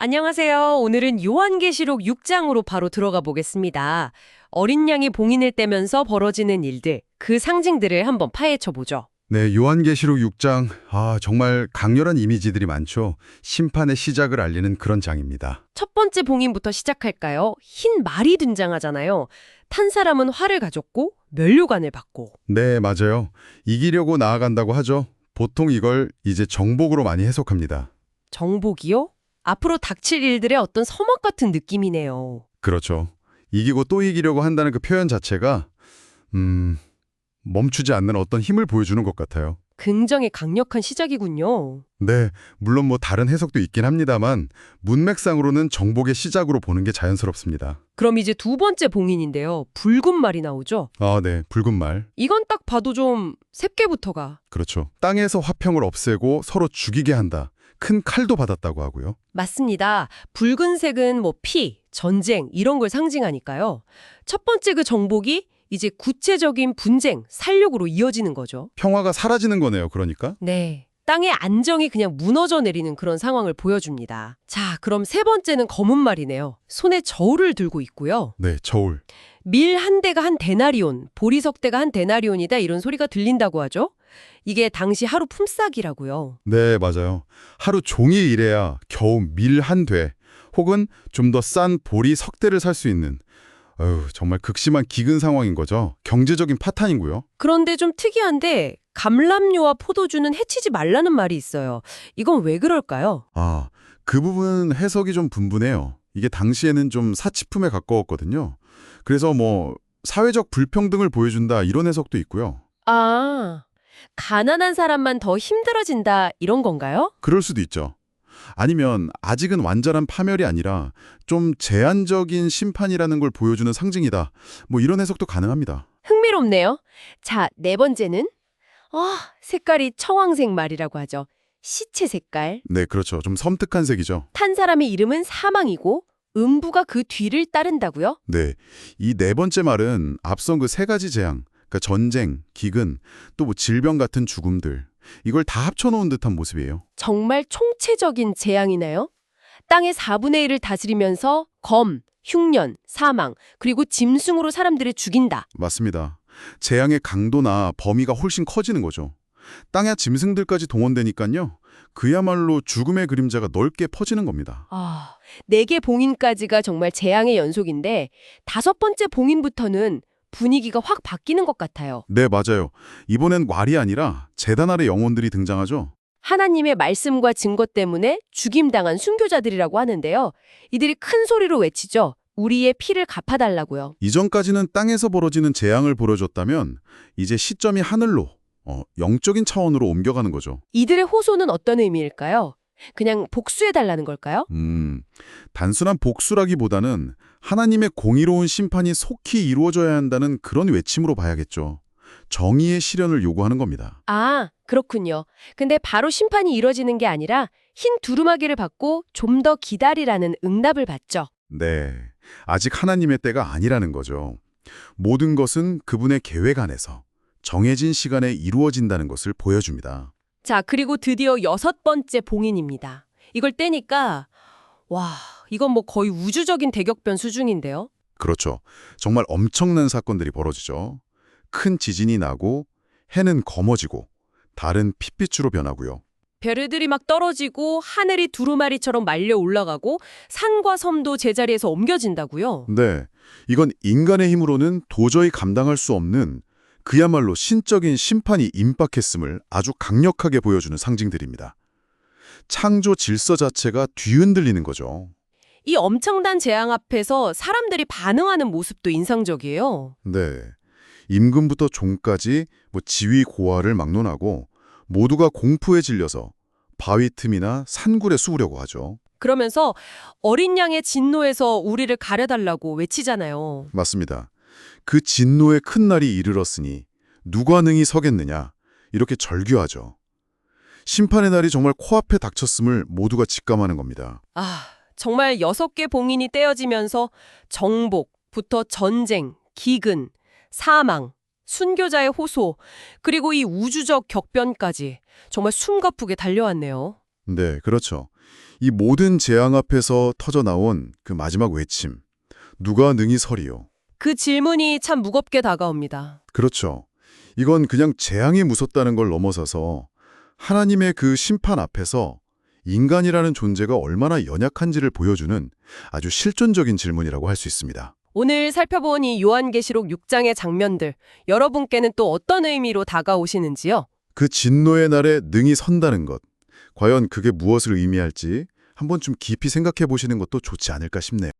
안녕하세요. 오늘은 요한계시록 6장으로 바로 들어가 보겠습니다. 어린 양이 봉인을 떼면서 벌어지는 일들, 그 상징들을 한번 파헤쳐 보죠. 네, 요한계시록 6장. 정말 강렬한 이미지들이 많죠. 심판의 시작을 알리는 그런 장입니다. 첫 번째 봉인부터 시작할까요? 흰 말이 등장하잖아요. 탄 사람은 활을 가졌고 면류관을 받고. 네, 맞아요. 이기려고 나아간다고 하죠. 보통 이걸 이제 정복으로 많이 해석합니다. 정복이요? 앞으로 닥칠 일들의 어떤 서막 같은 느낌이네요. 그렇죠. 이기고 또 이기려고 한다는 그 표현 자체가 멈추지 않는 어떤 힘을 보여주는 것 같아요. 굉장히 강력한 시작이군요. 네, 물론 뭐 다른 해석도 있긴 합니다만 문맥상으로는 정복의 시작으로 보는 게 자연스럽습니다. 그럼 이제 두 번째 봉인인데요. 붉은 말이 나오죠? 네, 붉은 말. 이건 딱 봐도 좀 셉게부터가. 그렇죠. 땅에서 화평을 없애고 서로 죽이게 한다. 큰 칼도 받았다고 하고요. 맞습니다. 붉은색은 뭐 피, 전쟁 이런 걸 상징하니까요. 첫 번째 그 정복이 이제 구체적인 분쟁, 살육으로 이어지는 거죠. 평화가 사라지는 거네요, 그러니까. 네. 땅의 안정이 그냥 무너져 내리는 그런 상황을 보여줍니다. 자, 그럼 세 번째는 검은 말이네요. 손에 저울을 들고 있고요. 네, 저울. 밀 한 대가 한 데나리온, 보리석 대가 한 데나리온이다 이런 소리가 들린다고 하죠. 이게 당시 하루 품삯이라고요. 네, 맞아요. 하루 종일 일해야 겨우 밀 한 돼, 혹은 좀 더 싼 보리 석 대를 살 수 있는 정말 극심한 기근 상황인 거죠. 경제적인 파탄이고요. 그런데 좀 특이한데 감람류와 포도주는 해치지 말라는 말이 있어요. 이건 왜 그럴까요? 그 부분 해석이 좀 분분해요. 이게 당시에는 좀 사치품에 가까웠거든요. 그래서 뭐 사회적 불평등을 보여준다 이런 해석도 있고요. 아, 가난한 사람만 더 힘들어진다 이런 건가요? 그럴 수도 있죠. 아니면 아직은 완전한 파멸이 아니라 좀 제한적인 심판이라는 걸 보여주는 상징이다. 뭐 이런 해석도 가능합니다. 흥미롭네요. 자, 네 번째는 색깔이 청황색 말이라고 하죠. 시체 색깔. 네, 그렇죠. 좀 섬뜩한 색이죠. 탄 사람의 이름은 사망이고 음부가 그 뒤를 따른다고요? 네, 이 네 번째 말은 앞선 그 세 가지 재앙, 그러니까 전쟁, 기근, 또 뭐 질병 같은 죽음들, 이걸 다 합쳐놓은 듯한 모습이에요. 정말 총체적인 재앙이네요. 땅의 4분의 1을 다스리면서 검, 흉년, 사망, 그리고 짐승으로 사람들을 죽인다. 맞습니다. 재앙의 강도나 범위가 훨씬 커지는 거죠. 땅의 짐승들까지 동원되니까요. 그야말로 죽음의 그림자가 넓게 퍼지는 겁니다. 4개 봉인까지가 정말 재앙의 연속인데 5번째 봉인부터는 분위기가 확 바뀌는 것 같아요. 네, 맞아요. 이번엔 왈이 아니라 제단 아래 영혼들이 등장하죠. 하나님의 말씀과 증거 때문에 죽임당한 순교자들이라고 하는데요. 이들이 큰 소리로 외치죠. 우리의 피를 갚아달라고요. 이전까지는 땅에서 벌어지는 재앙을 보여줬다면 이제 시점이 하늘로, 영적인 차원으로 옮겨가는 거죠. 이들의 호소는 어떤 의미일까요? 그냥 복수해달라는 걸까요? 단순한 복수라기보다는 하나님의 공의로운 심판이 속히 이루어져야 한다는 그런 외침으로 봐야겠죠. 정의의 실현을 요구하는 겁니다. 그렇군요. 근데 바로 심판이 이뤄지는 게 아니라 흰 두루마기를 받고 좀 더 기다리라는 응답을 받죠. 네, 아직 하나님의 때가 아니라는 거죠. 모든 것은 그분의 계획 안에서 정해진 시간에 이루어진다는 것을 보여줍니다. 자, 그리고 드디어 6번째 봉인입니다. 이걸 떼니까 이건 뭐 거의 우주적인 대격변 수준인데요. 그렇죠. 정말 엄청난 사건들이 벌어지죠. 큰 지진이 나고 해는 검어지고 달은 핏빛으로 변하고요. 별들이 막 떨어지고 하늘이 두루마리처럼 말려 올라가고 산과 섬도 제자리에서 옮겨진다고요. 네, 이건 인간의 힘으로는 도저히 감당할 수 없는 그야말로 신적인 심판이 임박했음을 아주 강력하게 보여주는 상징들입니다. 창조 질서 자체가 뒤흔들리는 거죠. 이 엄청난 재앙 앞에서 사람들이 반응하는 모습도 인상적이에요. 네, 임금부터 종까지 지위 고하를 막론하고 모두가 공포에 질려서 바위 틈이나 산굴에 숨으려고 하죠. 그러면서 어린 양의 진노에서 우리를 가려달라고 외치잖아요. 맞습니다. 그 진노의 큰 날이 이르렀으니 누가 능히 서겠느냐 이렇게 절규하죠. 심판의 날이 정말 코앞에 닥쳤음을 모두가 직감하는 겁니다. 정말 6개 봉인이 떼어지면서 정복부터 전쟁, 기근, 사망, 순교자의 호소, 그리고 이 우주적 격변까지 정말 숨가쁘게 달려왔네요. 네, 그렇죠. 이 모든 재앙 앞에서 터져나온 그 마지막 외침, 누가 능히 서리요? 그 질문이 참 무겁게 다가옵니다. 그렇죠. 이건 그냥 재앙이 무섭다는 걸 넘어서서 하나님의 그 심판 앞에서 인간이라는 존재가 얼마나 연약한지를 보여주는 아주 실존적인 질문이라고 할 수 있습니다. 오늘 살펴본 이 요한계시록 6장의 장면들, 여러분께는 또 어떤 의미로 다가오시는지요? 그 진노의 날에 능히 선다는 것, 과연 그게 무엇을 의미할지 한번 좀 깊이 생각해 보시는 것도 좋지 않을까 싶네요.